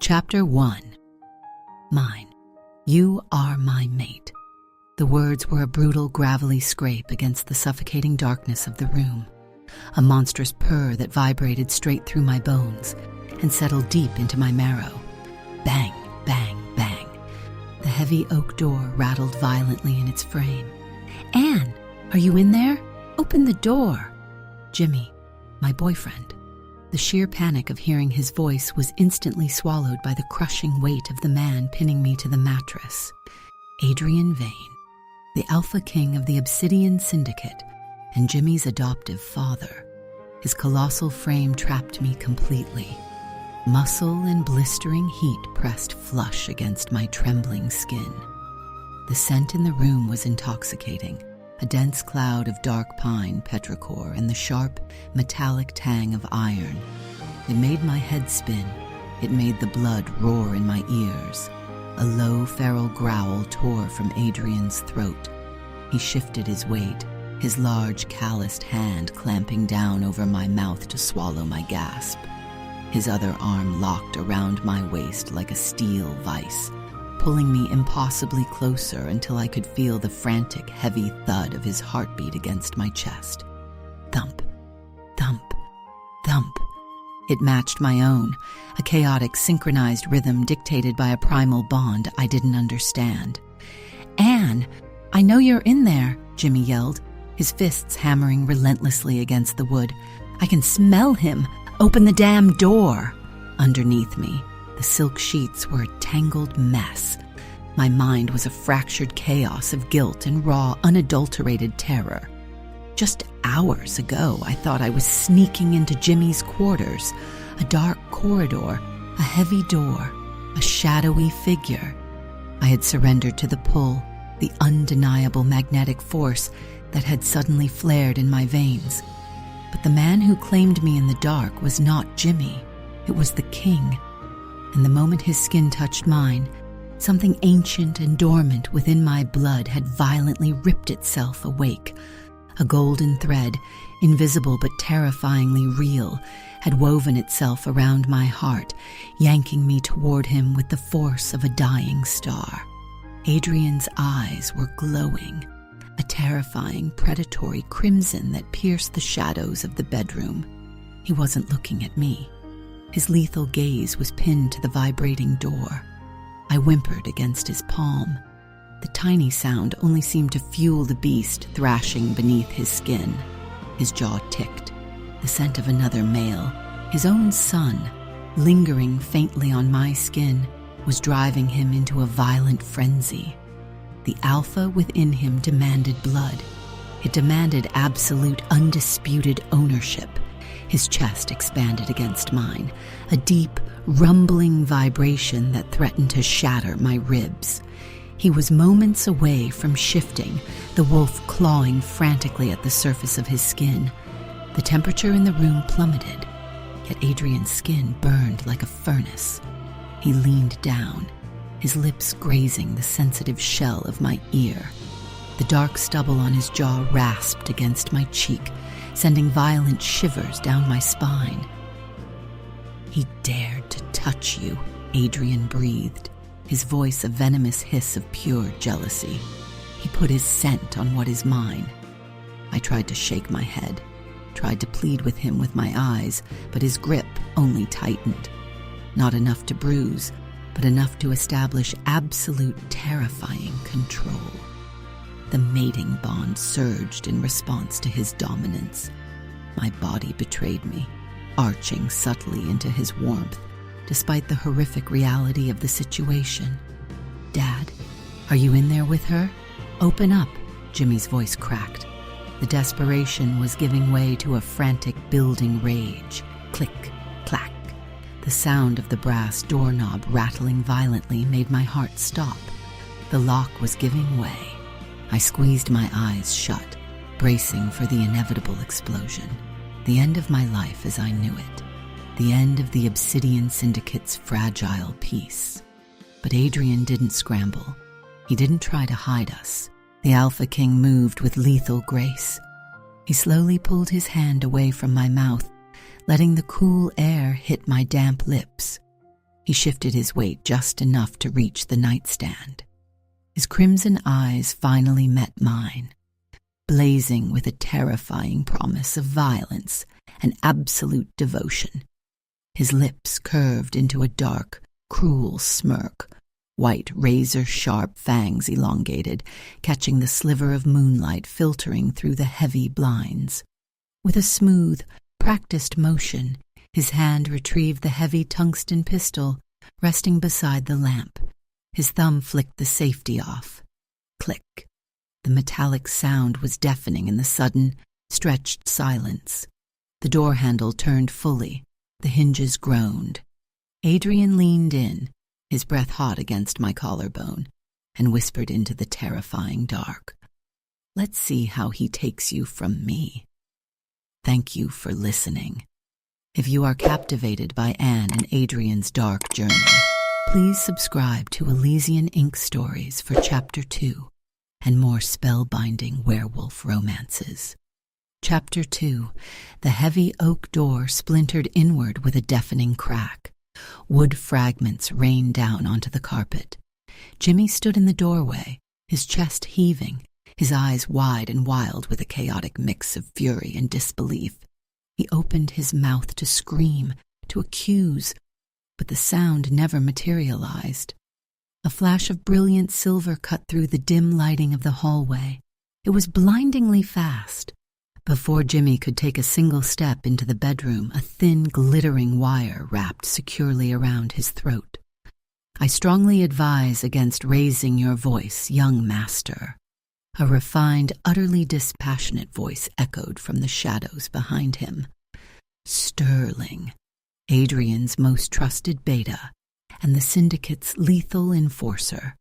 Chapter 1. Mine. You are my mate. The words were a brutal, gravelly scrape against the suffocating darkness of the room, a monstrous purr that vibrated straight through my bones and settled deep into my marrow. Bang, bang, bang. The heavy oak door rattled violently in its frame. "Anne, are you in there? Open the door." Jimmy, my boyfriend. The sheer panic of hearing his voice was instantly swallowed by the crushing weight of the man pinning me to the mattress. Adrian Vane, the Alpha King of the Obsidian Syndicate, and Jimmy's adoptive father. His colossal frame trapped me completely. Muscle and blistering heat pressed flush against my trembling skin. The scent in the room was intoxicating, a dense cloud of dark pine petrichor and the sharp, metallic tang of iron. It made my head spin. It made the blood roar in my ears. A low, feral growl tore from Adrian's throat. He shifted his weight, his large, calloused hand clamping down over my mouth to swallow my gasp. His other arm locked around my waist like a steel vice, pulling me impossibly closer until I could feel the frantic, heavy thud of his heartbeat against my chest. Thump, thump, thump. It matched my own, a chaotic, synchronized rhythm dictated by a primal bond I didn't understand. "Anne, I know you're in there," Jimmy yelled, his fists hammering relentlessly against the wood. "I can smell him. Open the damn door." Underneath me, the silk sheets were a tangled mess. My mind was a fractured chaos of guilt and raw, unadulterated terror. Just hours ago, I thought I was sneaking into Jimmy's quarters, a dark corridor, a heavy door, a shadowy figure. I had surrendered to the pull, the undeniable magnetic force that had suddenly flared in my veins. But the man who claimed me in the dark was not Jimmy. It was the king. And the moment his skin touched mine, something ancient and dormant within my blood had violently ripped itself awake. A golden thread, invisible but terrifyingly real, had woven itself around my heart, yanking me toward him with the force of a dying star. Adrian's eyes were glowing, a terrifying, predatory crimson that pierced the shadows of the bedroom. He wasn't looking at me. His lethal gaze was pinned to the vibrating door. I whimpered against his palm. The tiny sound only seemed to fuel the beast thrashing beneath his skin. His jaw ticked. The scent of another male, his own son, lingering faintly on my skin, was driving him into a violent frenzy. The alpha within him demanded blood. It demanded absolute, undisputed ownership. His chest expanded against mine, a deep, rumbling vibration that threatened to shatter my ribs. He was moments away from shifting, the wolf clawing frantically at the surface of his skin. The temperature in the room plummeted, yet Adrian's skin burned like a furnace. He leaned down, his lips grazing the sensitive shell of my ear. The dark stubble on his jaw rasped against my cheek, sending violent shivers down my spine. "He dared to touch you," Adrian breathed, his voice a venomous hiss of pure jealousy. "He put his scent on what is mine." I tried to shake my head, tried to plead with him with my eyes, but his grip only tightened. Not enough to bruise, but enough to establish absolute terrifying control. The mating bond surged in response to his dominance. My body betrayed me, arching subtly into his warmth, despite the horrific reality of the situation. "Dad, are you in there with her? Open up," Jimmy's voice cracked. The desperation was giving way to a frantic, building rage. Click, clack. The sound of the brass doorknob rattling violently made my heart stop. The lock was giving way. I squeezed my eyes shut, bracing for the inevitable explosion. The end of my life as I knew it. The end of the Obsidian Syndicate's fragile peace. But Adrian didn't scramble. He didn't try to hide us. The Alpha King moved with lethal grace. He slowly pulled his hand away from my mouth, letting the cool air hit my damp lips. He shifted his weight just enough to reach the nightstand. His crimson eyes finally met mine, blazing with a terrifying promise of violence and absolute devotion. His lips curved into a dark, cruel smirk, white razor-sharp fangs elongated, catching the sliver of moonlight filtering through the heavy blinds. With a smooth, practiced motion, his hand retrieved the heavy tungsten pistol resting beside the lamp. His thumb flicked the safety off. Click. The metallic sound was deafening in the sudden, stretched silence. The door handle turned fully. The hinges groaned. Adrian leaned in, his breath hot against my collarbone, and whispered into the terrifying dark. "Let's see how he takes you from me." Thank you for listening. If you are captivated by Anne and Adrian's dark journey, please subscribe to Elysian Ink Stories for Chapter 2 and more spellbinding werewolf romances. Chapter 2. The heavy oak door splintered inward with a deafening crack. Wood fragments rained down onto the carpet. Jimmy stood in the doorway, his chest heaving, his eyes wide and wild with a chaotic mix of fury and disbelief. He opened his mouth to scream, to accuse, but the sound never materialized. A flash of brilliant silver cut through the dim lighting of the hallway. It was blindingly fast. Before Jimmy could take a single step into the bedroom, a thin, glittering wire wrapped securely around his throat. "I strongly advise against raising your voice, young master." A refined, utterly dispassionate voice echoed from the shadows behind him. Sterling, Adrian's most trusted beta, and the syndicate's lethal enforcer.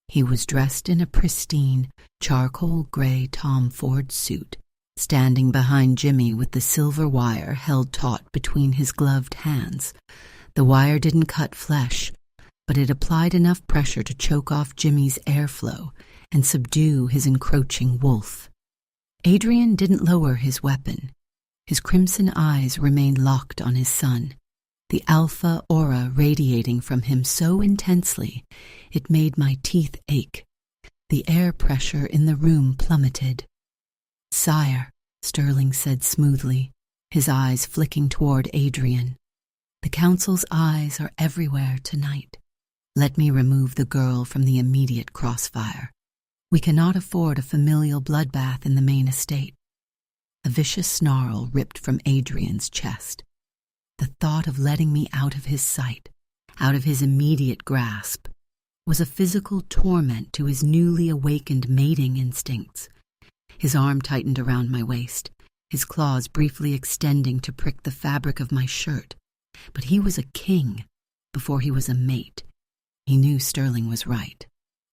He was dressed in a pristine, charcoal-gray Tom Ford suit, standing behind Jimmy with the silver wire held taut between his gloved hands. The wire didn't cut flesh, but it applied enough pressure to choke off Jimmy's airflow and subdue his encroaching wolf. Adrian didn't lower his weapon. His crimson eyes remained locked on his son, the alpha aura radiating from him so intensely it made my teeth ache. The air pressure in the room plummeted. "Sire," Sterling said smoothly, his eyes flicking toward Adrian. "The council's eyes are everywhere tonight. Let me remove the girl from the immediate crossfire. We cannot afford a familial bloodbath in the main estate." A vicious snarl ripped from Adrian's chest. The thought of letting me out of his sight, out of his immediate grasp, was a physical torment to his newly awakened mating instincts. His arm tightened around my waist, his claws briefly extending to prick the fabric of my shirt. But he was a king before he was a mate. He knew Sterling was right.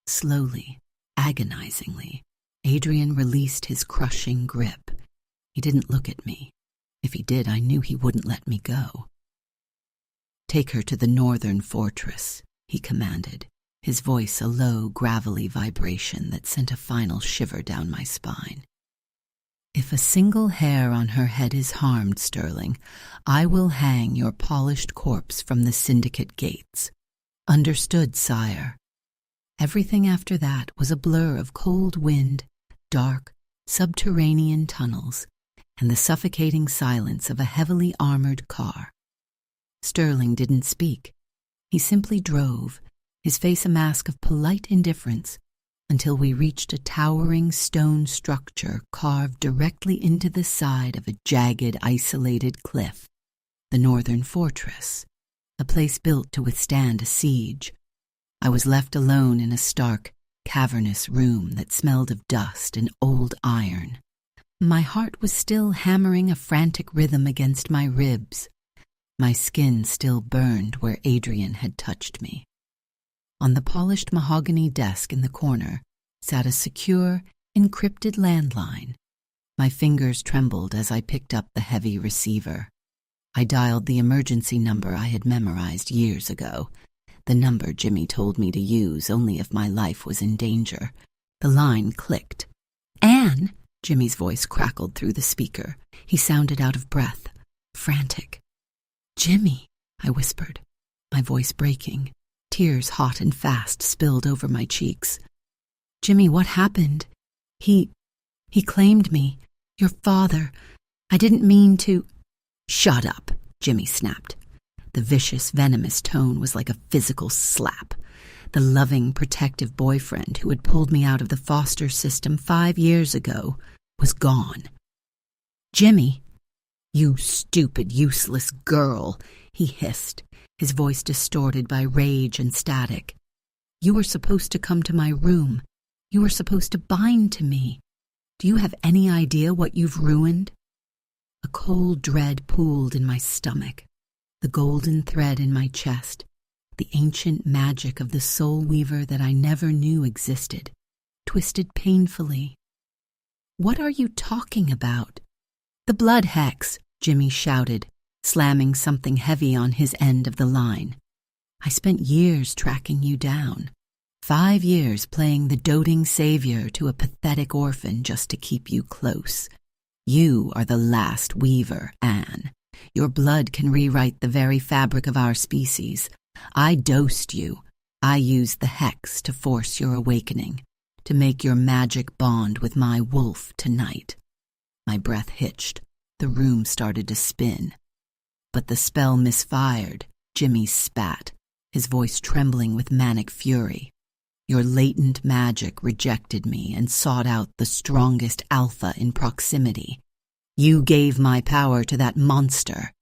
Slowly, agonizingly, Adrian released his crushing grip. He didn't look at me. If he did, I knew he wouldn't let me go. "Take her to the northern fortress," he commanded, his voice a low, gravelly vibration that sent a final shiver down my spine. "If a single hair on her head is harmed, Sterling, I will hang your polished corpse from the syndicate gates. Understood, sire." Everything after that was a blur of cold wind, dark, subterranean tunnels, and the suffocating silence of a heavily armored car. Sterling didn't speak. He simply drove, his face a mask of polite indifference, until we reached a towering stone structure carved directly into the side of a jagged, isolated cliff. The northern fortress, a place built to withstand a siege. I was left alone in a stark, cavernous room that smelled of dust and old iron. My heart was still hammering a frantic rhythm against my ribs. My skin still burned where Adrian had touched me. On the polished mahogany desk in the corner sat a secure, encrypted landline. My fingers trembled as I picked up the heavy receiver. I dialed the emergency number I had memorized years ago, the number Jimmy told me to use only if my life was in danger. The line clicked. "Anne!" Jimmy's voice crackled through the speaker. He sounded out of breath, frantic. "Jimmy," I whispered. my voice breaking. Tears hot and fast spilled over my cheeks. "Jimmy, what happened? He claimed me. Your father. I didn't mean to—" "Shut up," Jimmy snapped. The vicious, venomous tone was like a physical slap. The loving, protective boyfriend who had pulled me out of the foster system 5 years ago was gone. "Jimmy, you stupid, useless girl," he hissed, his voice distorted by rage and static. "You were supposed to come to my room. You were supposed to bind to me. Do you have any idea what you've ruined?" A cold dread pooled in my stomach, the golden thread in my chest, the ancient magic of the soul weaver that I never knew existed, twisted painfully. "What are you talking about?" "The blood hex," Jimmy shouted, slamming something heavy on his end of the line. "I spent years tracking you down. 5 years playing the doting savior to a pathetic orphan just to keep you close. You are the last weaver, Anne. Your blood can rewrite the very fabric of our species. I dosed you. I used the hex to force your awakening, to make your magic bond with my wolf tonight." My breath hitched. The room started to spin. But the spell misfired. Jimmy spat, his voice trembling with manic fury. "Your latent magic rejected me and sought out the strongest alpha in proximity. You gave my power to that monster.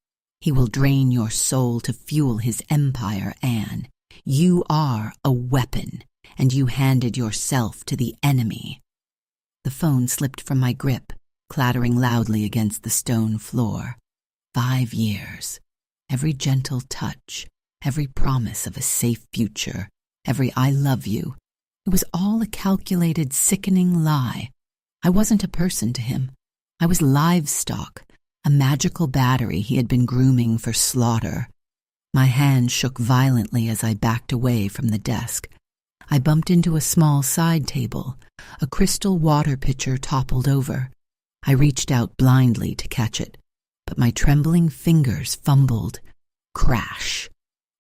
He will drain your soul to fuel his empire, Anne. You are a weapon, and you handed yourself to the enemy." The phone slipped from my grip, clattering loudly against the stone floor. 5 years. Every gentle touch, every promise of a safe future, every "I love you." It was all a calculated, sickening lie. I wasn't a person to him. I was livestock, a magical battery he had been grooming for slaughter. My hand shook violently as I backed away from the desk. I bumped into a small side table. A crystal water pitcher toppled over. I reached out blindly to catch it, but my trembling fingers fumbled. Crash!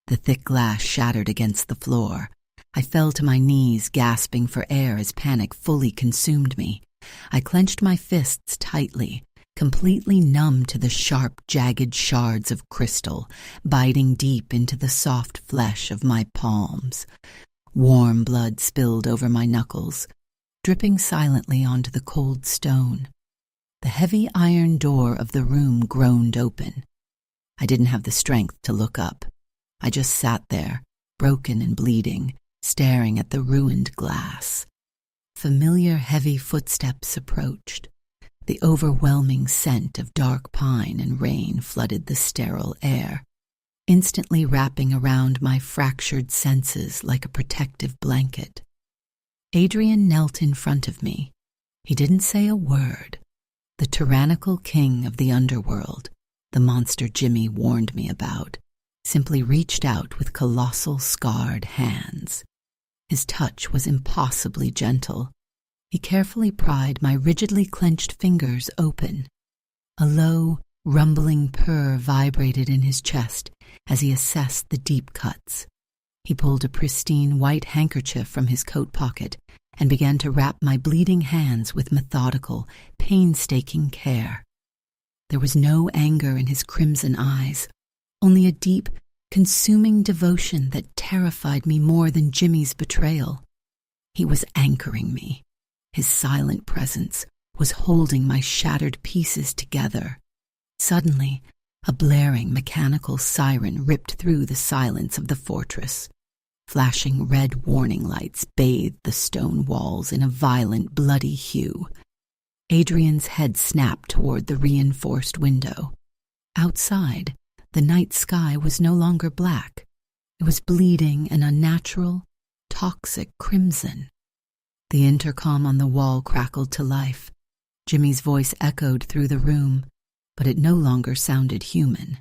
The thick glass shattered against the floor. I fell to my knees, gasping for air as panic fully consumed me. I clenched my fists tightly, completely numb to the sharp, jagged shards of crystal, biting deep into the soft flesh of my palms. Warm blood spilled over my knuckles, dripping silently onto the cold stone. The heavy iron door of the room groaned open. I didn't have the strength to look up. I just sat there, broken and bleeding, staring at the ruined glass. Familiar heavy footsteps approached. The overwhelming scent of dark pine and rain flooded the sterile air, instantly wrapping around my fractured senses like a protective blanket. Adrian knelt in front of me. He didn't say a word. The tyrannical king of the underworld, the monster Jimmy warned me about, simply reached out with colossal scarred hands. His touch was impossibly gentle. He carefully pried my rigidly clenched fingers open. A low, rumbling purr vibrated in his chest as he assessed the deep cuts. He pulled a pristine white handkerchief from his coat pocket and began to wrap my bleeding hands with methodical, painstaking care. There was no anger in his crimson eyes, only a deep, consuming devotion that terrified me more than Jimmy's betrayal. He was anchoring me. His silent presence was holding my shattered pieces together. Suddenly, a blaring mechanical siren ripped through the silence of the fortress. Flashing red warning lights bathed the stone walls in a violent, bloody hue. Adrian's head snapped toward the reinforced window. Outside, the night sky was no longer black. It was bleeding an unnatural, toxic crimson. The intercom on the wall crackled to life. Jimmy's voice echoed through the room, but it no longer sounded human.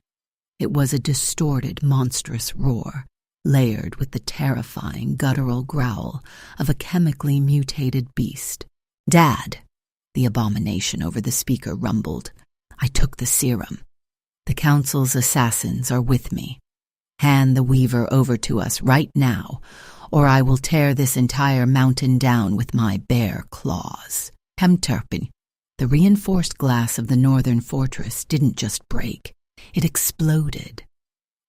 It was a distorted, monstrous roar, layered with the terrifying, guttural growl of a chemically mutated beast. "Dad," the abomination over the speaker rumbled. "I took the serum. The Council's assassins are with me. Hand the weaver over to us right now, or I will tear this entire mountain down with my bare claws. Hemterpin. The reinforced glass of the northern fortress didn't just break, it exploded.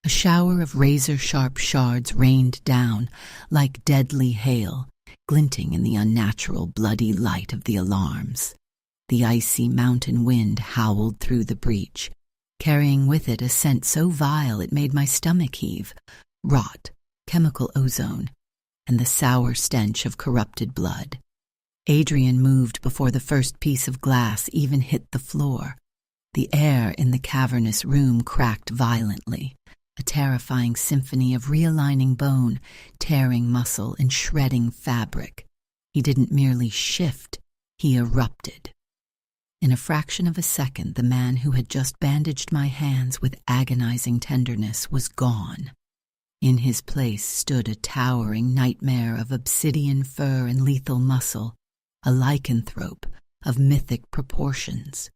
A shower of razor-sharp shards rained down, like deadly hail, glinting in the unnatural bloody light of the alarms. The icy mountain wind howled through the breach, carrying with it a scent so vile it made my stomach heave, rot, chemical ozone, and the sour stench of corrupted blood. Adrian moved before the first piece of glass even hit the floor. The air in the cavernous room cracked violently, a terrifying symphony of realigning bone, tearing muscle, and shredding fabric. He didn't merely shift, he erupted. In a fraction of a second, the man who had just bandaged my hands with agonizing tenderness was gone. In his place stood a towering nightmare of obsidian fur and lethal muscle, a lycanthrope of mythic proportions.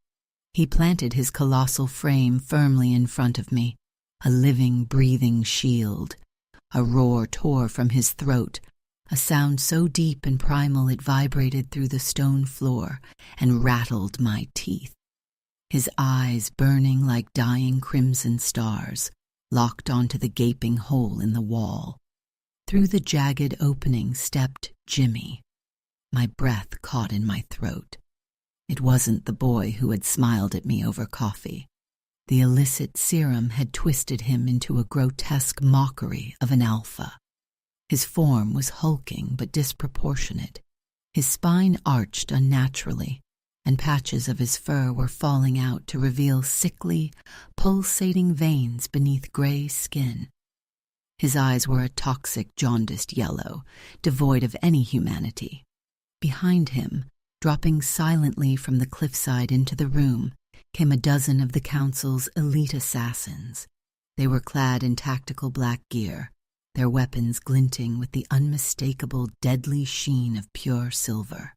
He planted his colossal frame firmly in front of me, a living, breathing shield. A roar tore from his throat, a sound so deep and primal it vibrated through the stone floor and rattled my teeth. His eyes, burning like dying crimson stars, locked onto the gaping hole in the wall. Through the jagged opening stepped Jimmy. My breath caught in my throat. It wasn't the boy who had smiled at me over coffee. The illicit serum had twisted him into a grotesque mockery of an alpha. His form was hulking but disproportionate. His spine arched unnaturally, and patches of his fur were falling out to reveal sickly, pulsating veins beneath gray skin. His eyes were a toxic, jaundiced yellow, devoid of any humanity. Behind him, dropping silently from the cliffside into the room, came a dozen of the Council's elite assassins. They were clad in tactical black gear, their weapons glinting with the unmistakable deadly sheen of pure silver.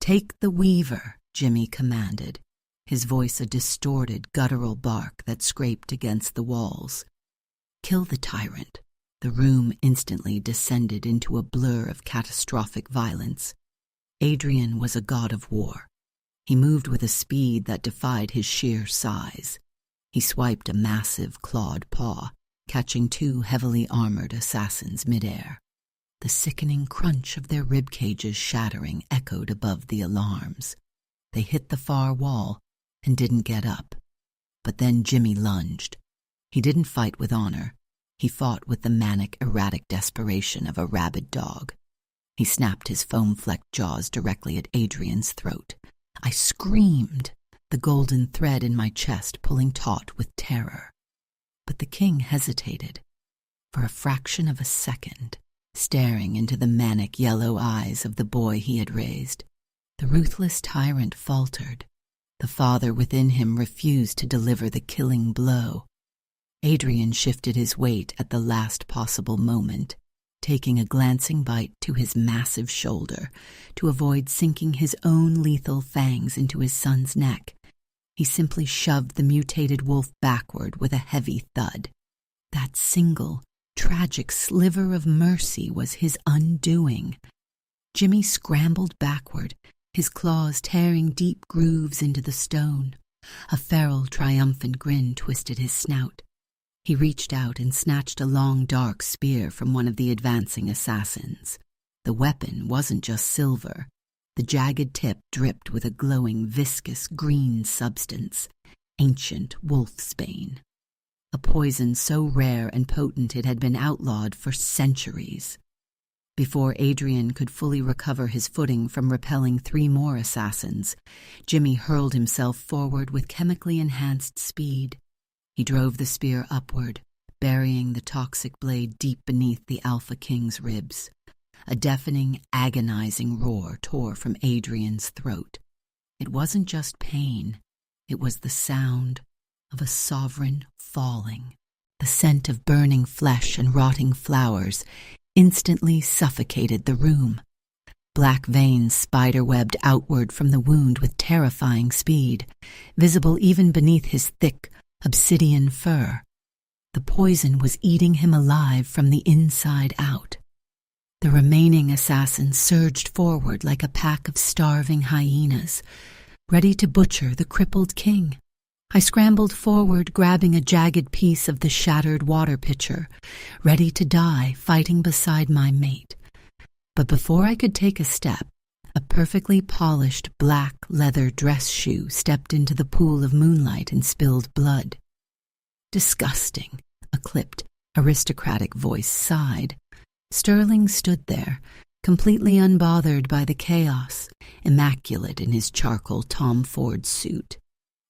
"Take the weaver," Jimmy commanded, his voice a distorted, guttural bark that scraped against the walls. "Kill the tyrant." The room instantly descended into a blur of catastrophic violence. Adrian was a god of war. He moved with a speed that defied his sheer size. He swiped a massive, clawed paw, catching two heavily armored assassins midair. The sickening crunch of their rib cages shattering echoed above the alarms. They hit the far wall and didn't get up. But then Jimmy lunged. He didn't fight with honor. He fought with the manic, erratic desperation of a rabid dog. He snapped his foam-flecked jaws directly at Adrian's throat. I screamed, the golden thread in my chest pulling taut with terror. But the king hesitated. For a fraction of a second, staring into the manic yellow eyes of the boy he had raised. The ruthless tyrant faltered. The father within him refused to deliver the killing blow. Adrian shifted his weight at the last possible moment, taking a glancing bite to his massive shoulder to avoid sinking his own lethal fangs into his son's neck. He simply shoved the mutated wolf backward with a heavy thud. That single, tragic sliver of mercy was his undoing. Jimmy scrambled backward, his claws tearing deep grooves into the stone. A feral, triumphant grin twisted his snout. He reached out and snatched a long, dark spear from one of the advancing assassins. The weapon wasn't just silver. The jagged tip dripped with a glowing, viscous green substance, ancient wolfsbane. A poison so rare and potent it had been outlawed for centuries. Before Adrian could fully recover his footing from repelling 3 more assassins, Jimmy hurled himself forward with chemically enhanced speed. He drove the spear upward, burying the toxic blade deep beneath the Alpha King's ribs. A deafening, agonizing roar tore from Adrian's throat. It wasn't just pain. It was the sound of a sovereign falling. The scent of burning flesh and rotting flowers instantly suffocated the room. Black veins spider-webbed outward from the wound with terrifying speed, visible even beneath his thick, obsidian fur. The poison was eating him alive from the inside out. The remaining assassins surged forward like a pack of starving hyenas, ready to butcher the crippled king. I scrambled forward, grabbing a jagged piece of the shattered water pitcher, ready to die fighting beside my mate. But before I could take a step, a perfectly polished black leather dress shoe stepped into the pool of moonlight and spilled blood. Disgusting, a clipped, aristocratic voice sighed. Sterling stood there, completely unbothered by the chaos, immaculate in his charcoal Tom Ford suit.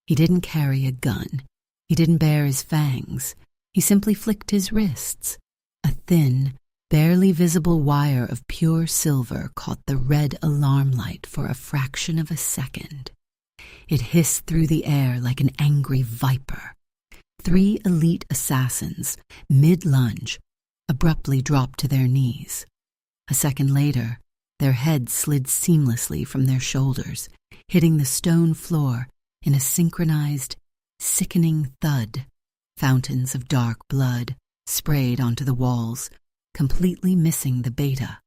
He didn't carry a gun. He didn't bare his fangs. He simply flicked his wrists. A thin, barely visible wire of pure silver caught the red alarm light for a fraction of a second. It hissed through the air like an angry viper. 3 elite assassins, mid-lunge, abruptly dropped to their knees. A second later, their heads slid seamlessly from their shoulders, hitting the stone floor in a synchronized, sickening thud. Fountains of dark blood sprayed onto the walls, completely missing the beta.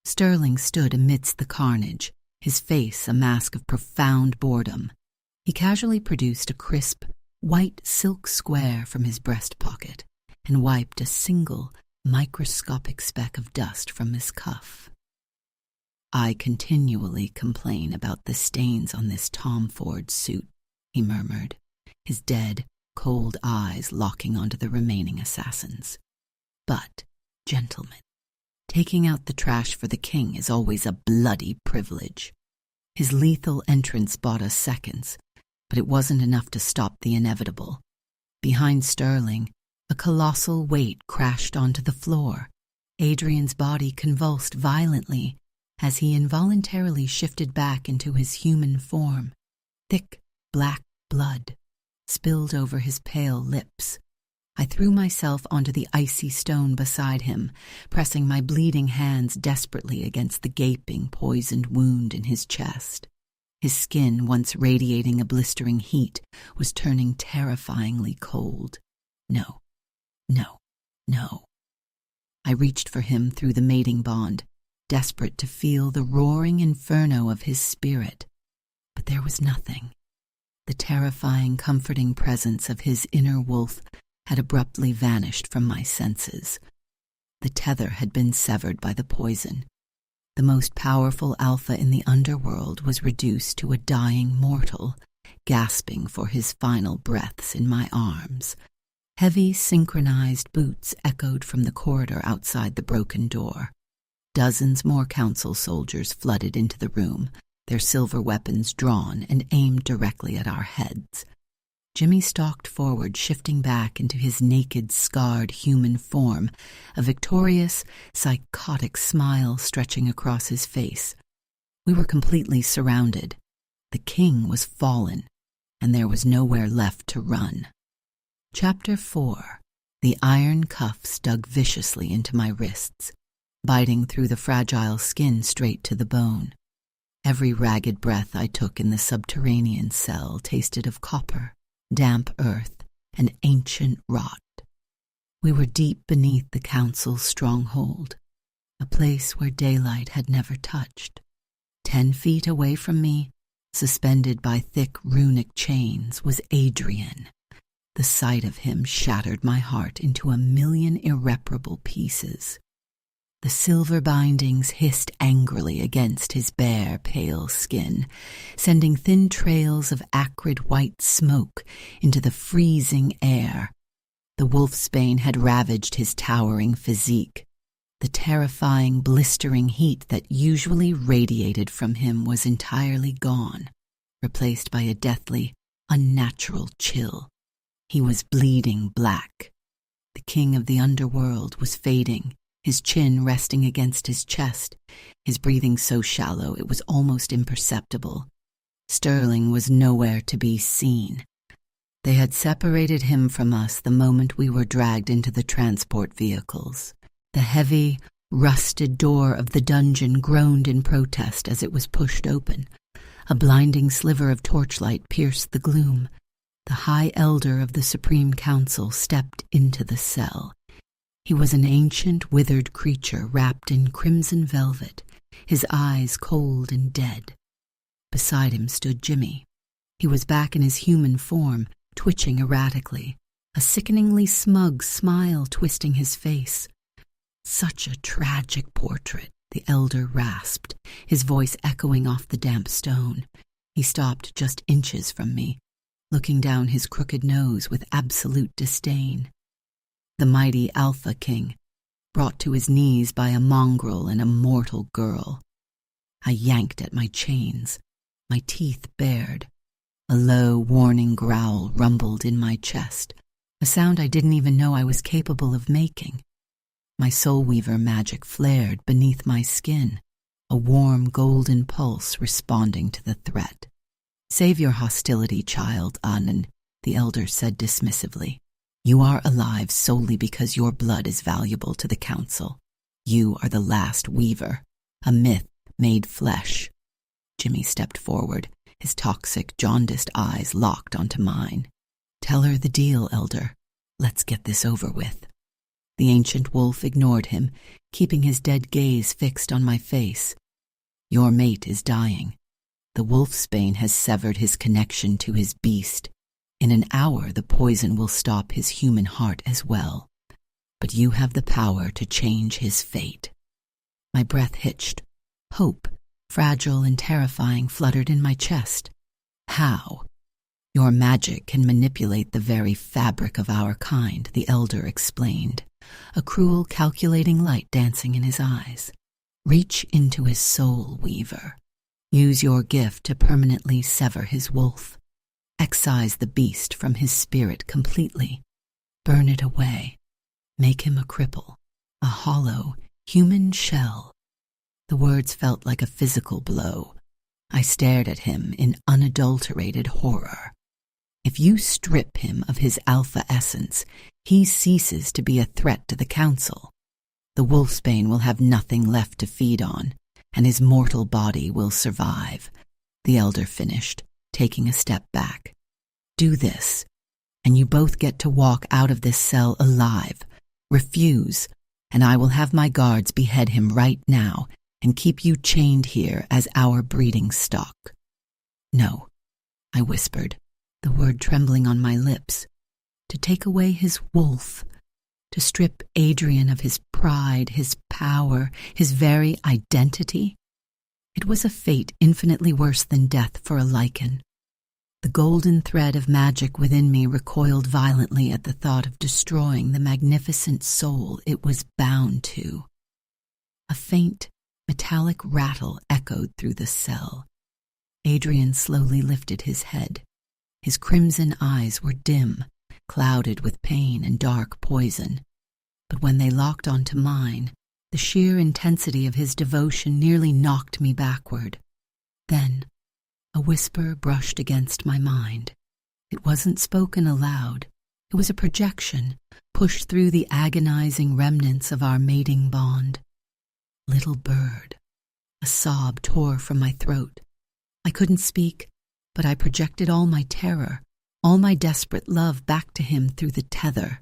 Sterling stood amidst the carnage, his face a mask of profound boredom. He casually produced a crisp, white silk square from his breast pocket and wiped a single, microscopic speck of dust from his cuff. "I continually complain about the stains on this Tom Ford suit," he murmured, his dead, cold eyes locking onto the remaining assassins. "But, gentlemen, taking out the trash for the king is always a bloody privilege." His lethal entrance bought us seconds, but it wasn't enough to stop the inevitable. Behind Sterling, a colossal weight crashed onto the floor. Adrian's body convulsed violently as he involuntarily shifted back into his human form. Thick, black blood spilled over his pale lips. I threw myself onto the icy stone beside him, pressing my bleeding hands desperately against the gaping, poisoned wound in his chest. His skin, once radiating a blistering heat, was turning terrifyingly cold. No, no, no. I reached for him through the mating bond, desperate to feel the roaring inferno of his spirit. But there was nothing. The terrifying, comforting presence of his inner wolf had abruptly vanished from my senses. The tether had been severed by the poison. The most powerful alpha in the underworld was reduced to a dying mortal, gasping for his final breaths in my arms. Heavy, synchronized boots echoed from the corridor outside the broken door. Dozens more council soldiers flooded into the room, their silver weapons drawn and aimed directly at our heads. Jimmy stalked forward, shifting back into his naked, scarred human form, a victorious, psychotic smile stretching across his face. We were completely surrounded. The king was fallen, and there was nowhere left to run. Chapter 4. The iron cuffs dug viciously into my wrists, biting through the fragile skin straight to the bone. Every ragged breath I took in the subterranean cell tasted of copper, damp earth, and ancient rot. We were deep beneath the council's stronghold, a place where daylight had never touched. 10 feet away from me, suspended by thick runic chains, was Adrian. The sight of him shattered my heart into a million irreparable pieces. The silver bindings hissed angrily against his bare, pale skin, sending thin trails of acrid white smoke into the freezing air. The wolfsbane had ravaged his towering physique. The terrifying, blistering heat that usually radiated from him was entirely gone, replaced by a deathly, unnatural chill. He was bleeding black. The king of the underworld was fading, his chin resting against his chest, his breathing so shallow it was almost imperceptible. Sterling was nowhere to be seen. They had separated him from us the moment we were dragged into the transport vehicles. The heavy, rusted door of the dungeon groaned in protest as it was pushed open. A blinding sliver of torchlight pierced the gloom. The High Elder of the Supreme Council stepped into the cell. He was an ancient, withered creature wrapped in crimson velvet, his eyes cold and dead. Beside him stood Jimmy. He was back in his human form, twitching erratically, a sickeningly smug smile twisting his face. Such a tragic portrait, the elder rasped, his voice echoing off the damp stone. He stopped just inches from me, looking down his crooked nose with absolute disdain. The mighty Alpha King, brought to his knees by a mongrel and a mortal girl. I yanked at my chains, my teeth bared. A low, warning growl rumbled in my chest, a sound I didn't even know I was capable of making. My soul weaver magic flared beneath my skin, a warm golden pulse responding to the threat. "Save your hostility, child, Anan," the elder said dismissively. "You are alive solely because your blood is valuable to the council. You are the last weaver, a myth made flesh." Jimmy stepped forward, his toxic, jaundiced eyes locked onto mine. "Tell her the deal, elder. Let's get this over with." The ancient wolf ignored him, keeping his dead gaze fixed on my face. "Your mate is dying. The wolfsbane has severed his connection to his beast. In an hour, the poison will stop his human heart as well. But you have the power to change his fate." My breath hitched. Hope, fragile and terrifying, fluttered in my chest. "How?" "Your magic can manipulate the very fabric of our kind," the elder explained, a cruel, calculating light dancing in his eyes. "Reach into his soul, Weaver. Use your gift to permanently sever his wolf. Excise the beast from his spirit completely. Burn it away. Make him a cripple, a hollow, human shell." The words felt like a physical blow. I stared at him in unadulterated horror. If you strip him of his alpha essence, he ceases to be a threat to the council. The wolfsbane will have nothing left to feed on, and his mortal body will survive, the elder finished, taking a step back. "Do this, and you both get to walk out of this cell alive. Refuse, and I will have my guards behead him right now and keep you chained here as our breeding stock." "No," I whispered, the word trembling on my lips. "To take away his wolf, to strip Adrian of his pride, his power, his very identity. It was a fate infinitely worse than death for a lichen." The golden thread of magic within me recoiled violently at the thought of destroying the magnificent soul it was bound to. A faint, metallic rattle echoed through the cell. Adrian slowly lifted his head. His crimson eyes were dim, clouded with pain and dark poison. But when they locked onto mine, the sheer intensity of his devotion nearly knocked me backward. Then, a whisper brushed against my mind. It wasn't spoken aloud. It was a projection, pushed through the agonizing remnants of our mating bond. "Little bird." A sob tore from my throat. I couldn't speak, but I projected all my terror, all my desperate love back to him through the tether.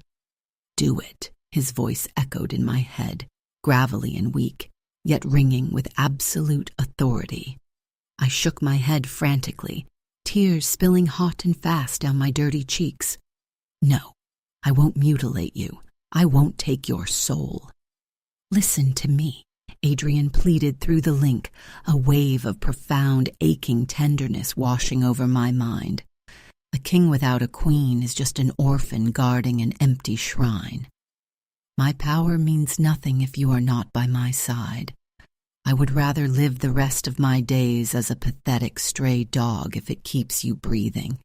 "Do it," his voice echoed in my head, gravelly and weak, yet ringing with absolute authority. I shook my head frantically, tears spilling hot and fast down my dirty cheeks. "No, I won't mutilate you. I won't take your soul." "Listen to me," Adrian pleaded through the link, a wave of profound, aching tenderness washing over my mind. A king without a queen is just an orphan guarding an empty shrine. My power means nothing if you are not by my side. I would rather live the rest of my days as a pathetic stray dog if it keeps you breathing.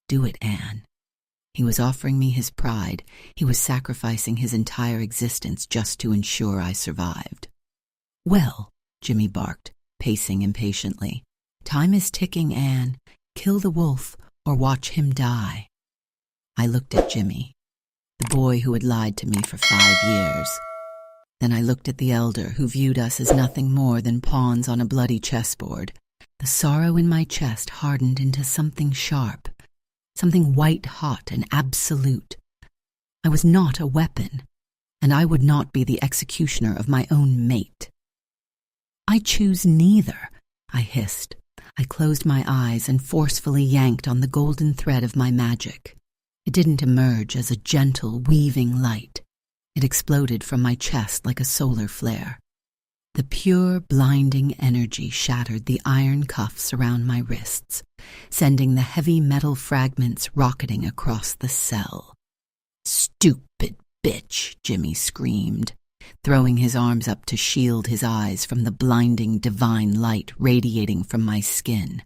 Do it, Anne. He was offering me his pride. He was sacrificing his entire existence just to ensure I survived. "Well," Jimmy barked, pacing impatiently, "time is ticking, Anne. Kill the wolf or watch him die." I looked at Jimmy, the boy who had lied to me for 5 years. Then I looked at the elder, who viewed us as nothing more than pawns on a bloody chessboard. The sorrow in my chest hardened into something sharp, something white-hot and absolute. I was not a weapon, and I would not be the executioner of my own mate. "I choose neither," I hissed. I closed my eyes and forcefully yanked on the golden thread of my magic. It didn't emerge as a gentle, weaving light. It exploded from my chest like a solar flare. The pure, blinding energy shattered the iron cuffs around my wrists, sending the heavy metal fragments rocketing across the cell. "Stupid bitch," Jimmy screamed, throwing his arms up to shield his eyes from the blinding divine light radiating from my skin.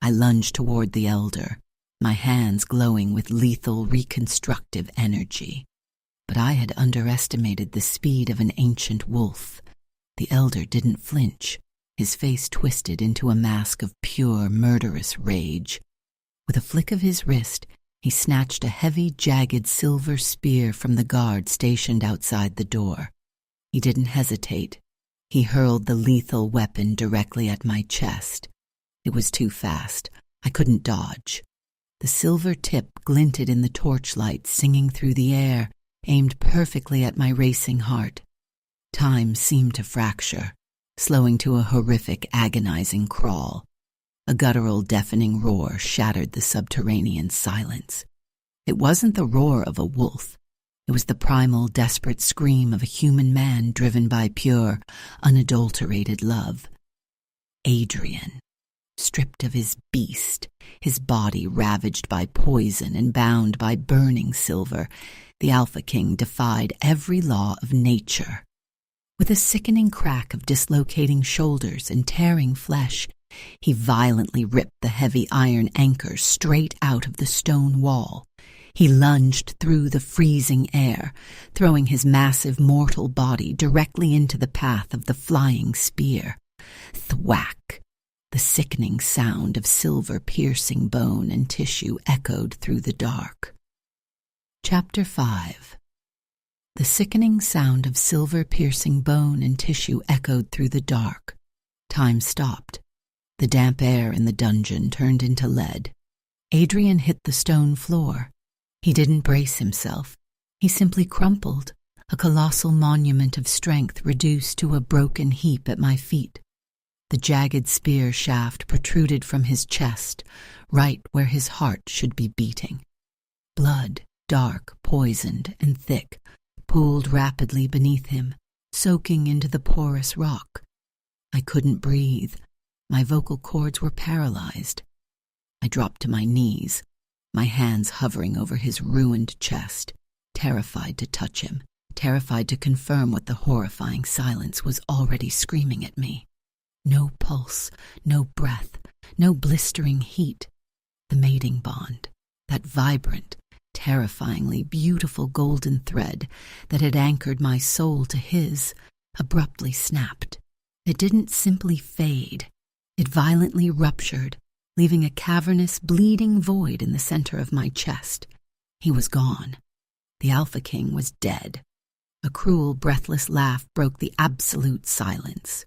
I lunged toward the elder, my hands glowing with lethal reconstructive energy. But I had underestimated the speed of an ancient wolf. The elder didn't flinch, his face twisted into a mask of pure, murderous rage. With a flick of his wrist, he snatched a heavy, jagged silver spear from the guard stationed outside the door. He didn't hesitate. He hurled the lethal weapon directly at my chest. It was too fast. I couldn't dodge. The silver tip glinted in the torchlight, singing through the air, aimed perfectly at my racing heart. Time seemed to fracture, slowing to a horrific, agonizing crawl. A guttural, deafening roar shattered the subterranean silence. It wasn't the roar of a wolf. It was the primal, desperate scream of a human man driven by pure, unadulterated love. Adrian, stripped of his beast, his body ravaged by poison and bound by burning silver, the Alpha King defied every law of nature. With a sickening crack of dislocating shoulders and tearing flesh, he violently ripped the heavy iron anchor straight out of the stone wall. He lunged through the freezing air, throwing his massive mortal body directly into the path of the flying spear. Thwack! The sickening sound of silver piercing bone and tissue echoed through the dark. Chapter 5. The sickening sound of silver piercing bone and tissue echoed through the dark. Time stopped. The damp air in the dungeon turned into lead. Adrian hit the stone floor. He didn't brace himself. He simply crumpled, a colossal monument of strength reduced to a broken heap at my feet. The jagged spear shaft protruded from his chest, right where his heart should be beating. Blood, dark, poisoned, and thick, pooled rapidly beneath him, soaking into the porous rock. I couldn't breathe. My vocal cords were paralyzed. I dropped to my knees, my hands hovering over his ruined chest, terrified to touch him, terrified to confirm what the horrifying silence was already screaming at me. No pulse, no breath, no blistering heat. The mating bond, that vibrant, terrifyingly beautiful golden thread that had anchored my soul to his, abruptly snapped. It didn't simply fade. It violently ruptured, leaving a cavernous, bleeding void in the center of my chest. He was gone. The Alpha King was dead. A cruel, breathless laugh broke the absolute silence.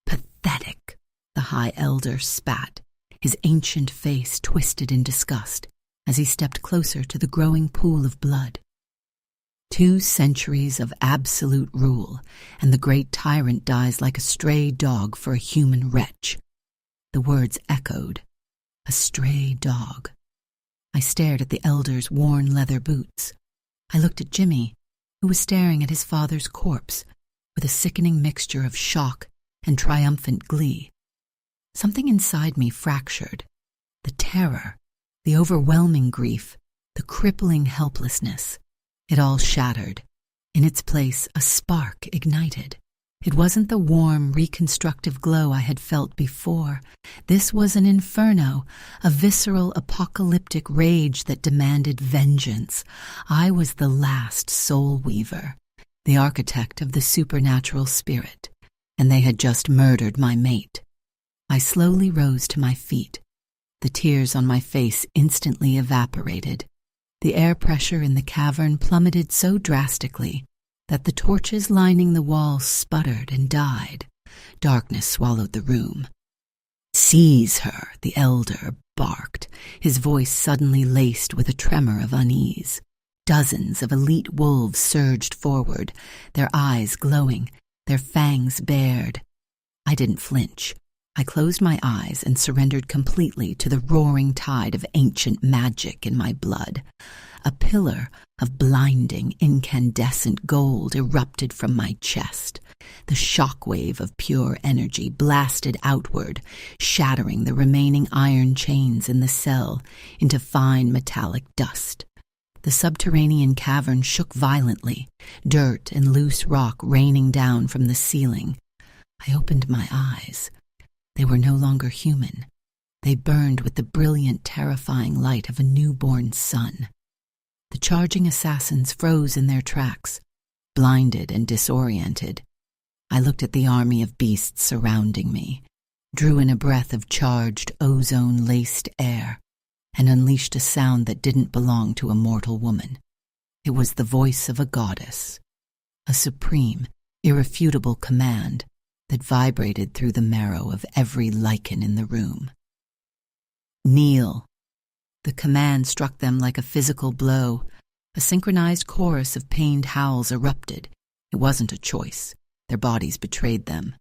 Pathetic, the High Elder spat, his ancient face twisted in disgust as he stepped closer to the growing pool of blood. 2 centuries of absolute rule, and the great tyrant dies like a stray dog for a human wretch. The words echoed. A stray dog. I stared at the elder's worn leather boots. I looked at Jimmy, who was staring at his father's corpse with a sickening mixture of shock and triumphant glee. Something inside me fractured. The terror, the overwhelming grief, the crippling helplessness. It all shattered. In its place, a spark ignited. It wasn't the warm, reconstructive glow I had felt before. This was an inferno, a visceral, apocalyptic rage that demanded vengeance. I was the last soul weaver, the architect of the supernatural spirit, and they had just murdered my mate. I slowly rose to my feet. The tears on my face instantly evaporated. The air pressure in the cavern plummeted so drastically that the torches lining the walls sputtered and died. Darkness swallowed the room. "Seize her," the elder barked, his voice suddenly laced with a tremor of unease. Dozens of elite wolves surged forward, their eyes glowing, their fangs bared. I didn't flinch. I closed my eyes and surrendered completely to the roaring tide of ancient magic in my blood. A pillar of blinding, incandescent gold erupted from my chest. The shockwave of pure energy blasted outward, shattering the remaining iron chains in the cell into fine metallic dust. The subterranean cavern shook violently, dirt and loose rock raining down from the ceiling. I opened my eyes. They were no longer human. They burned with the brilliant, terrifying light of a newborn sun. The charging assassins froze in their tracks, blinded and disoriented. I looked at the army of beasts surrounding me, drew in a breath of charged, ozone-laced air, and unleashed a sound that didn't belong to a mortal woman. It was the voice of a goddess, a supreme, irrefutable command that vibrated through the marrow of every lichen in the room. Kneel. The command struck them like a physical blow. A synchronized chorus of pained howls erupted. It wasn't a choice. Their bodies betrayed them.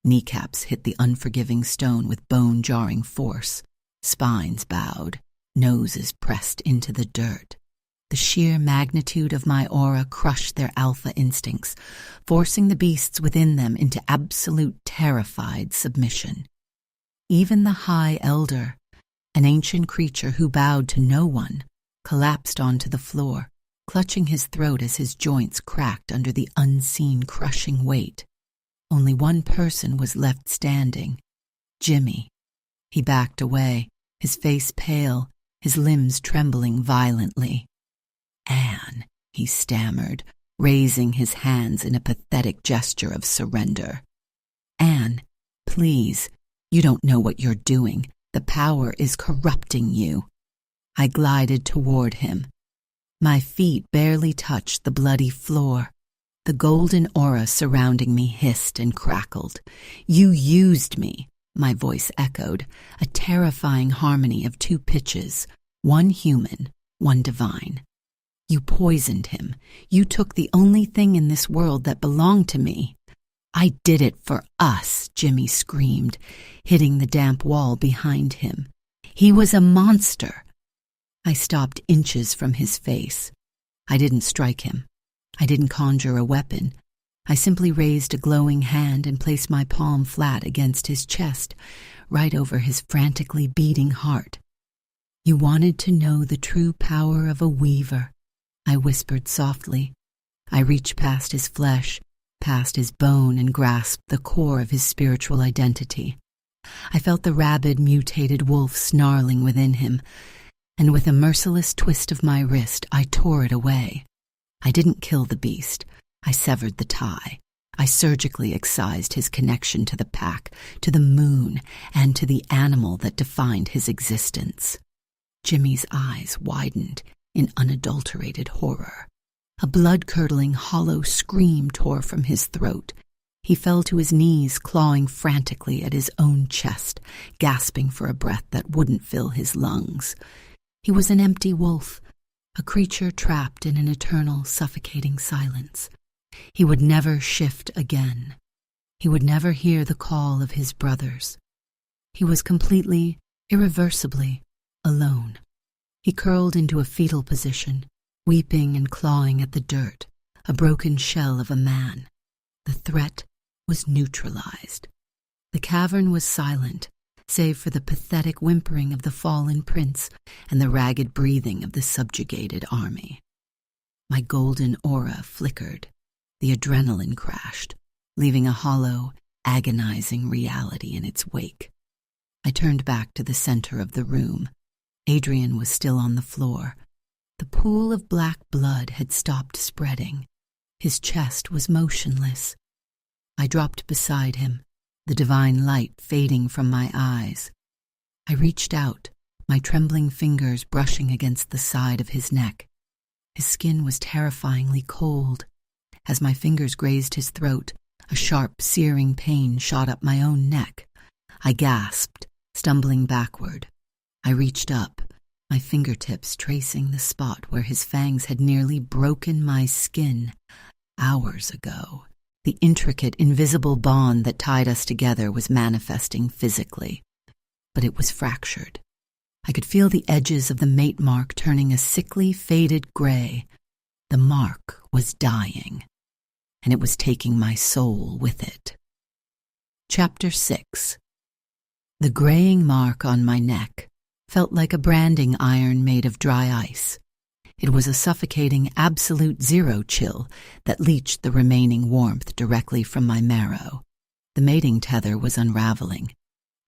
Kneecaps hit the unforgiving stone with bone-jarring force. Spines bowed, noses pressed into the dirt. The sheer magnitude of my aura crushed their alpha instincts, forcing the beasts within them into absolute terrified submission. Even the High Elder, an ancient creature who bowed to no one, collapsed onto the floor, clutching his throat as his joints cracked under the unseen crushing weight. Only one person was left standing, Jimmy. He backed away, his face pale, his limbs trembling violently. "Anne," he stammered, raising his hands in a pathetic gesture of surrender. "Anne, please, you don't know what you're doing. The power is corrupting you." I glided toward him. My feet barely touched the bloody floor. The golden aura surrounding me hissed and crackled. "You used me," my voice echoed, a terrifying harmony of two pitches, one human, one divine. "You poisoned him. You took the only thing in this world that belonged to me." "I did it for us," Jimmy screamed, hitting the damp wall behind him. "He was a monster." I stopped inches from his face. I didn't strike him. I didn't conjure a weapon. I simply raised a glowing hand and placed my palm flat against his chest, right over his frantically beating heart. "You wanted to know the true power of a weaver," I whispered softly. I reached past his flesh, past his bone, and grasped the core of his spiritual identity. I felt the rabid, mutated wolf snarling within him, and with a merciless twist of my wrist, I tore it away. I didn't kill the beast. I severed the tie. I surgically excised his connection to the pack, to the moon, and to the animal that defined his existence. Jimmy's eyes widened in unadulterated horror. A blood-curdling, hollow scream tore from his throat. He fell to his knees, clawing frantically at his own chest, gasping for a breath that wouldn't fill his lungs. He was an empty wolf, a creature trapped in an eternal, suffocating silence. He would never shift again. He would never hear the call of his brothers. He was completely, irreversibly alone. He curled into a fetal position, weeping and clawing at the dirt, a broken shell of a man. The threat was neutralized. The cavern was silent, save for the pathetic whimpering of the fallen prince and the ragged breathing of the subjugated army. My golden aura flickered. The adrenaline crashed, leaving a hollow, agonizing reality in its wake. I turned back to the center of the room. Adrian was still on the floor. The pool of black blood had stopped spreading. His chest was motionless. I dropped beside him, the divine light fading from my eyes. I reached out, my trembling fingers brushing against the side of his neck. His skin was terrifyingly cold. As my fingers grazed his throat, a sharp, searing pain shot up my own neck. I gasped, stumbling backward. I reached up, my fingertips tracing the spot where his fangs had nearly broken my skin hours ago. The intricate, invisible bond that tied us together was manifesting physically, but it was fractured. I could feel the edges of the mate mark turning a sickly, faded gray. The mark was dying, and it was taking my soul with it. Chapter 6. The graying mark on my neck felt like a branding iron made of dry ice. It was a suffocating absolute zero chill that leached the remaining warmth directly from my marrow. The mating tether was unraveling,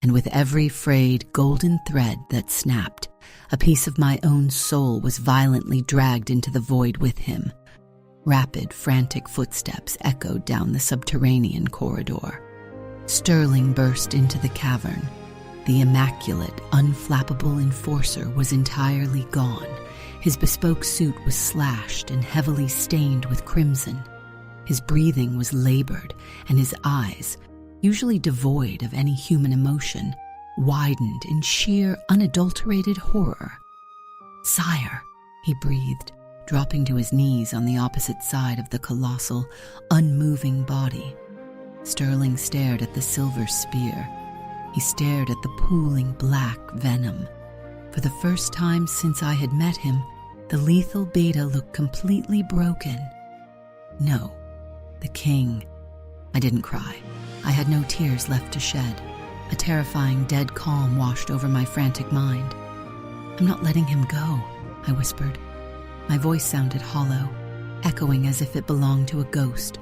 and with every frayed golden thread that snapped, a piece of my own soul was violently dragged into the void with him. Rapid, frantic footsteps echoed down the subterranean corridor. Sterling burst into the cavern. The immaculate, unflappable enforcer was entirely gone. His bespoke suit was slashed and heavily stained with crimson. His breathing was labored, and his eyes, usually devoid of any human emotion, widened in sheer, unadulterated horror. "Sire," he breathed, dropping to his knees on the opposite side of the colossal, unmoving body. Sterling stared at the silver spear. He stared at the pooling black venom. For the first time since I had met him, the lethal beta looked completely broken. No, the king. I didn't cry. I had no tears left to shed. A terrifying, dead calm washed over my frantic mind. "I'm not letting him go," I whispered. My voice sounded hollow, echoing as if it belonged to a ghost.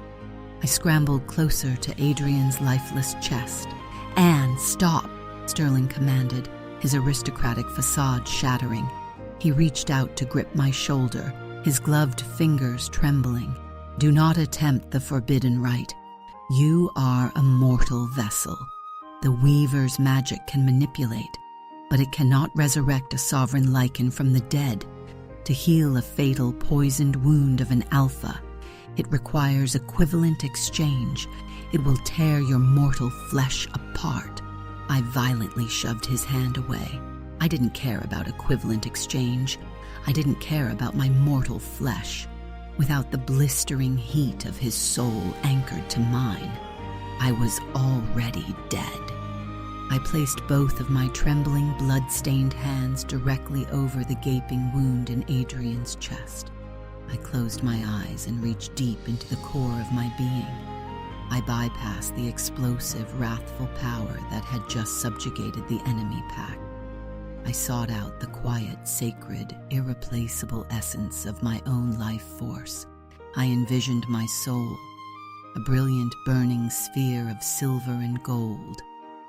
I scrambled closer to Adrian's lifeless chest. "Anne, stop," Sterling commanded, his aristocratic facade shattering. He reached out to grip my shoulder, his gloved fingers trembling. "Do not attempt the forbidden rite. You are a mortal vessel. The Weaver's magic can manipulate, but it cannot resurrect a sovereign lichen from the dead. To heal a fatal poisoned wound of an alpha, it requires equivalent exchange. It will tear your mortal flesh apart." I violently shoved his hand away. I didn't care about equivalent exchange. I didn't care about my mortal flesh. Without the blistering heat of his soul anchored to mine, I was already dead. I placed both of my trembling, blood-stained hands directly over the gaping wound in Adrian's chest. I closed my eyes and reached deep into the core of my being. I bypassed the explosive, wrathful power that had just subjugated the enemy pack. I sought out the quiet, sacred, irreplaceable essence of my own life force. I envisioned my soul, a brilliant, burning sphere of silver and gold,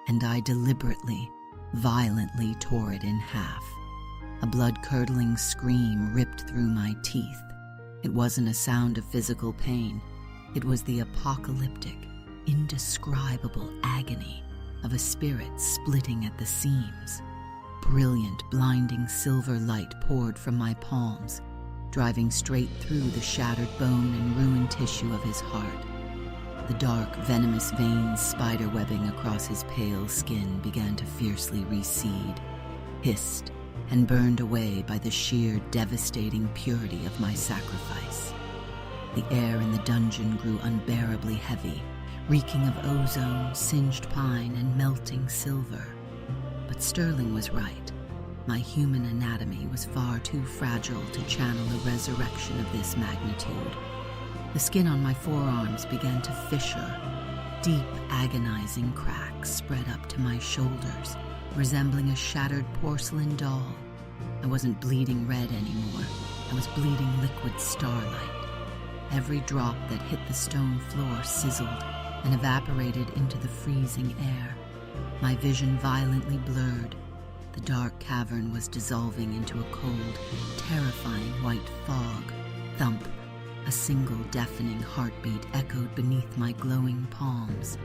and I deliberately, violently tore it in half. A blood-curdling scream ripped through my teeth. It wasn't a sound of physical pain. It was the apocalyptic, indescribable agony of a spirit splitting at the seams. Brilliant, blinding silver light poured from my palms, driving straight through the shattered bone and ruined tissue of his heart. The dark, venomous veins spiderwebbing across his pale skin began to fiercely recede, hissed, and burned away by the sheer, devastating purity of my sacrifice. The air in the dungeon grew unbearably heavy, reeking of ozone, singed pine, and melting silver. But Sterling was right. My human anatomy was far too fragile to channel a resurrection of this magnitude. The skin on my forearms began to fissure. Deep, agonizing cracks spread up to my shoulders, resembling a shattered porcelain doll. I wasn't bleeding red anymore. I was bleeding liquid starlight. Every drop that hit the stone floor sizzled and evaporated into the freezing air. My vision violently blurred. The dark cavern was dissolving into a cold, terrifying white fog. Thump! A single deafening heartbeat echoed beneath my glowing palms.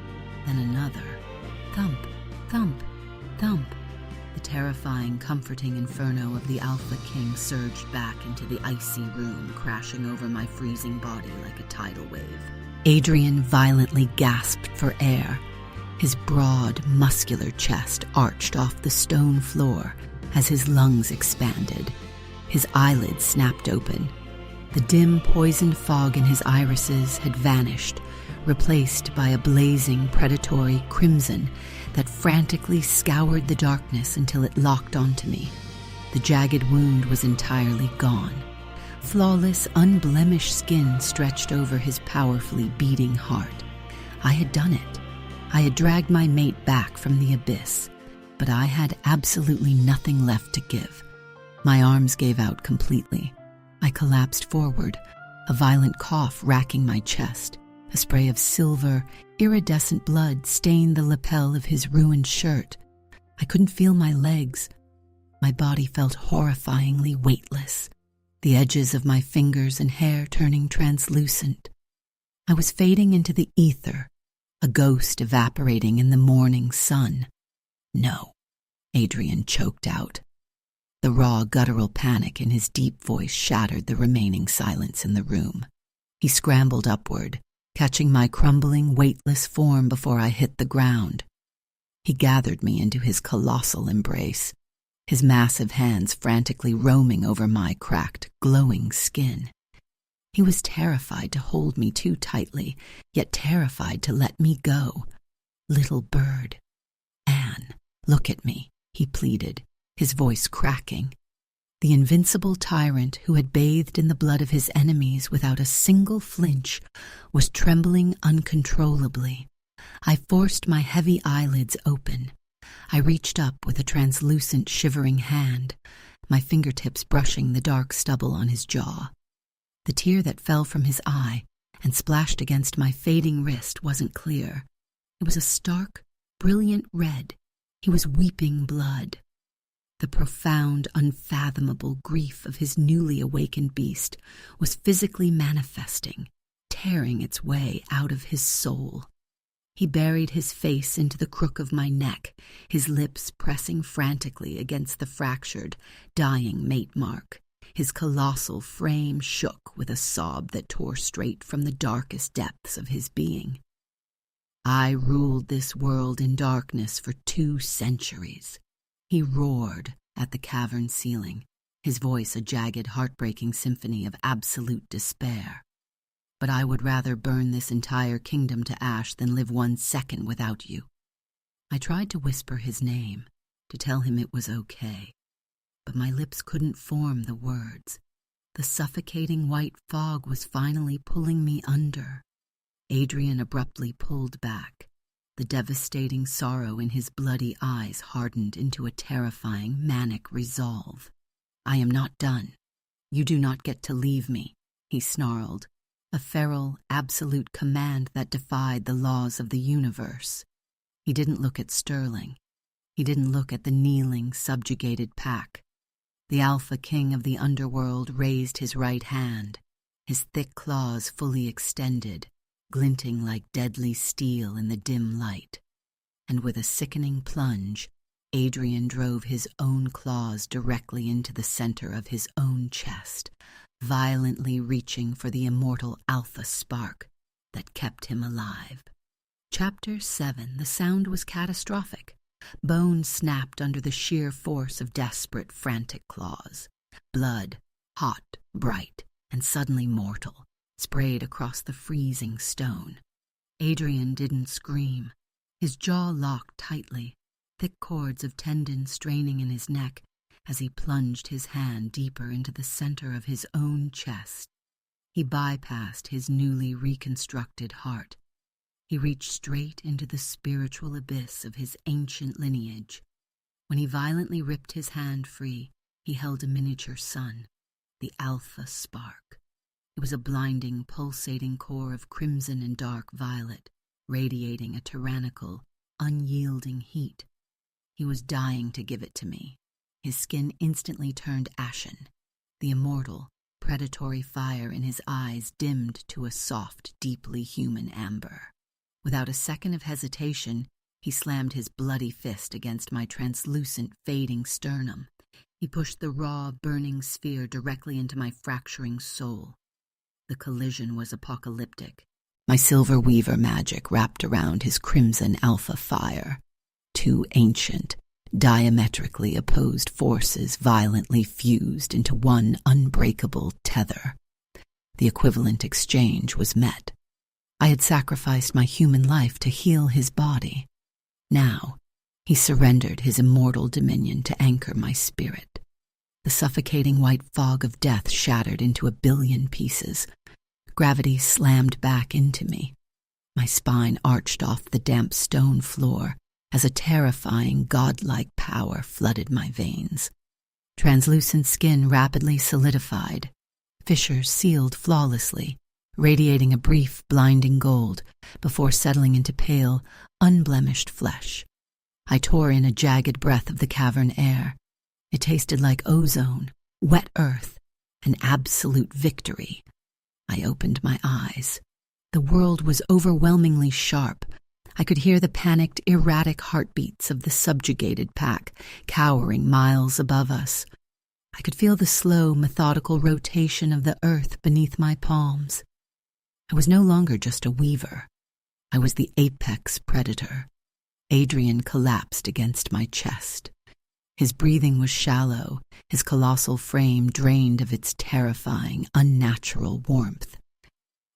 Then another. Thump! Thump! Thump! The terrifying, comforting inferno of the Alpha King surged back into the icy room, crashing over my freezing body like a tidal wave. Adrian violently gasped for air. His broad, muscular chest arched off the stone floor as his lungs expanded. His eyelids snapped open. The dim, poisoned fog in his irises had vanished, replaced by a blazing, predatory crimson that frantically scoured the darkness until it locked onto me. The jagged wound was entirely gone. Flawless, unblemished skin stretched over his powerfully beating heart. I had done it. I had dragged my mate back from the abyss, but I had absolutely nothing left to give. My arms gave out completely. I collapsed forward, a violent cough racking my chest. A spray of silver, iridescent blood stained the lapel of his ruined shirt. I couldn't feel my legs. My body felt horrifyingly weightless, the edges of my fingers and hair turning translucent. I was fading into the ether, a ghost evaporating in the morning sun. No, Adrian choked out. The raw, guttural panic in his deep voice shattered the remaining silence in the room. He scrambled upward, catching my crumbling, weightless form before I hit the ground. He gathered me into his colossal embrace, his massive hands frantically roaming over my cracked, glowing skin. He was terrified to hold me too tightly, yet terrified to let me go. Little bird. Anne, look at me, he pleaded, his voice cracking. The invincible tyrant who had bathed in the blood of his enemies without a single flinch was trembling uncontrollably. I forced my heavy eyelids open. I reached up with a translucent, shivering hand, my fingertips brushing the dark stubble on his jaw. The tear that fell from his eye and splashed against my fading wrist wasn't clear. It was a stark, brilliant red. He was weeping blood. The profound, unfathomable grief of his newly awakened beast was physically manifesting, tearing its way out of his soul. He buried his face into the crook of my neck, his lips pressing frantically against the fractured, dying mate mark. His colossal frame shook with a sob that tore straight from the darkest depths of his being. I ruled this world in darkness for 2 centuries. He roared at the cavern ceiling, his voice a jagged, heartbreaking symphony of absolute despair. But I would rather burn this entire kingdom to ash than live 1 second without you. I tried to whisper his name, to tell him it was okay, but my lips couldn't form the words. The suffocating white fog was finally pulling me under. Adrian abruptly pulled back. The devastating sorrow in his bloody eyes hardened into a terrifying, manic resolve. I am not done. You do not get to leave me, he snarled, a feral, absolute command that defied the laws of the universe. He didn't look at Sterling. He didn't look at the kneeling, subjugated pack. The Alpha King of the underworld raised his right hand, his thick claws fully extended, glinting like deadly steel in the dim light. And with a sickening plunge, Adrian drove his own claws directly into the center of his own chest, violently reaching for the immortal alpha spark that kept him alive. Chapter 7. The sound was catastrophic. Bones snapped under the sheer force of desperate, frantic claws. Blood, hot, bright, and suddenly mortal, sprayed across the freezing stone. Adrian didn't scream. His jaw locked tightly, thick cords of tendon straining in his neck as he plunged his hand deeper into the center of his own chest. He bypassed his newly reconstructed heart. He reached straight into the spiritual abyss of his ancient lineage. When he violently ripped his hand free, he held a miniature sun, the alpha spark. It was a blinding, pulsating core of crimson and dark violet, radiating a tyrannical, unyielding heat. He was dying to give it to me. His skin instantly turned ashen. The immortal, predatory fire in his eyes dimmed to a soft, deeply human amber. Without a second of hesitation, he slammed his bloody fist against my translucent, fading sternum. He pushed the raw, burning sphere directly into my fracturing soul. The collision was apocalyptic. My silver weaver magic wrapped around his crimson alpha fire. Too ancient, diametrically opposed forces violently fused into one unbreakable tether. The equivalent exchange was met. I had sacrificed my human life to heal his body. Now, he surrendered his immortal dominion to anchor my spirit. The suffocating white fog of death shattered into a billion pieces. Gravity slammed back into me. My spine arched off the damp stone floor as a terrifying, godlike power flooded my veins. Translucent skin rapidly solidified. Fissures sealed flawlessly, radiating a brief, blinding gold before settling into pale, unblemished flesh. I tore in a jagged breath of the cavern air. It tasted like ozone, wet earth, an absolute victory. I opened my eyes. The world was overwhelmingly sharp. I could hear the panicked, erratic heartbeats of the subjugated pack cowering miles above us. I could feel the slow, methodical rotation of the earth beneath my palms. I was no longer just a weaver. I was the apex predator. Adrian collapsed against my chest. His breathing was shallow, his colossal frame drained of its terrifying, unnatural warmth.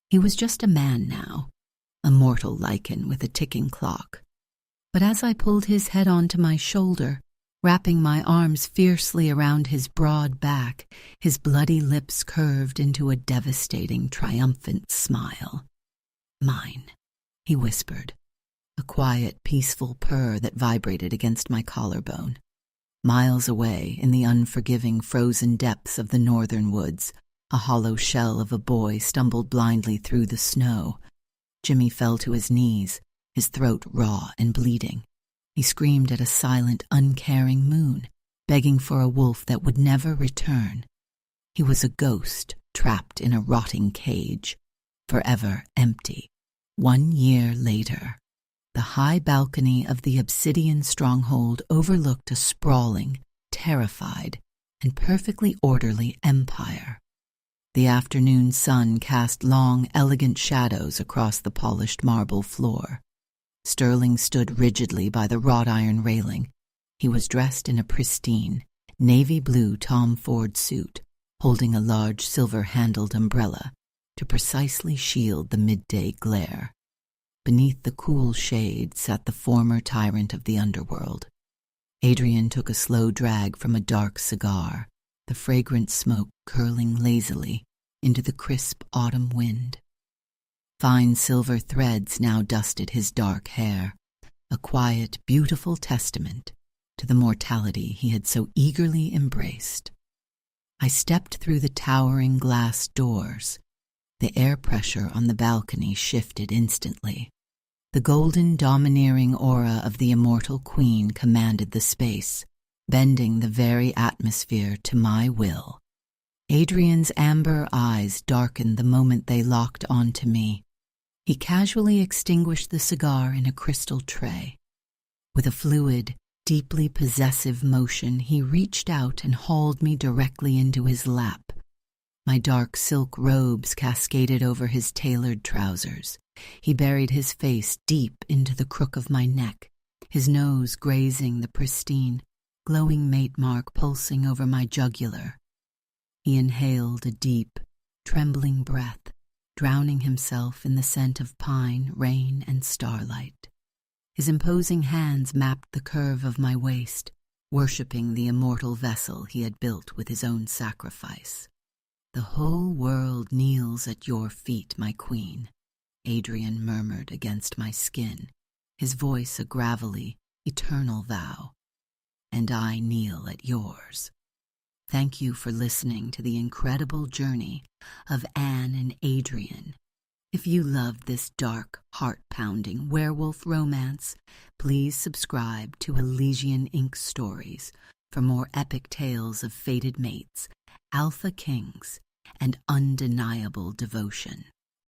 He was just a man now, a mortal lichen with a ticking clock. But as I pulled his head onto my shoulder, wrapping my arms fiercely around his broad back, his bloody lips curved into a devastating, triumphant smile. "Mine," he whispered, a quiet, peaceful purr that vibrated against my collarbone. Miles away, in the unforgiving, frozen depths of the northern woods, a hollow shell of a boy stumbled blindly through the snow. Jimmy fell to his knees, his throat raw and bleeding. He screamed at a silent, uncaring moon, begging for a wolf that would never return. He was a ghost trapped in a rotting cage, forever empty. 1 year later, the high balcony of the obsidian stronghold overlooked a sprawling, terrified, and perfectly orderly empire. The afternoon sun cast long, elegant shadows across the polished marble floor. Sterling stood rigidly by the wrought iron railing. He was dressed in a pristine, navy blue Tom Ford suit, holding a large silver-handled umbrella to precisely shield the midday glare. Beneath the cool shade sat the former tyrant of the underworld. Adrian took a slow drag from a dark cigar, the fragrant smoke curling lazily into the crisp autumn wind. Fine silver threads now dusted his dark hair, a quiet, beautiful testament to the mortality he had so eagerly embraced. I stepped through the towering glass doors. The air pressure on the balcony shifted instantly. The golden, domineering aura of the immortal queen commanded the space, bending the very atmosphere to my will. Adrian's amber eyes darkened the moment they locked onto me. He casually extinguished the cigar in a crystal tray. With a fluid, deeply possessive motion, he reached out and hauled me directly into his lap. My dark silk robes cascaded over his tailored trousers. He buried his face deep into the crook of my neck, his nose grazing the pristine, glowing mate mark pulsing over my jugular. He inhaled a deep, trembling breath, drowning himself in the scent of pine, rain, and starlight. His imposing hands mapped the curve of my waist, worshipping the immortal vessel he had built with his own sacrifice. "The whole world kneels at your feet, my queen," Adrian murmured against my skin, his voice a gravelly, eternal vow. "And I kneel at yours. Thank you for listening to the incredible journey of Anne and Adrian. If you loved this dark, heart-pounding werewolf romance, please subscribe to Elysian Ink Stories for more epic tales of fated mates, alpha kings, and undeniable devotion.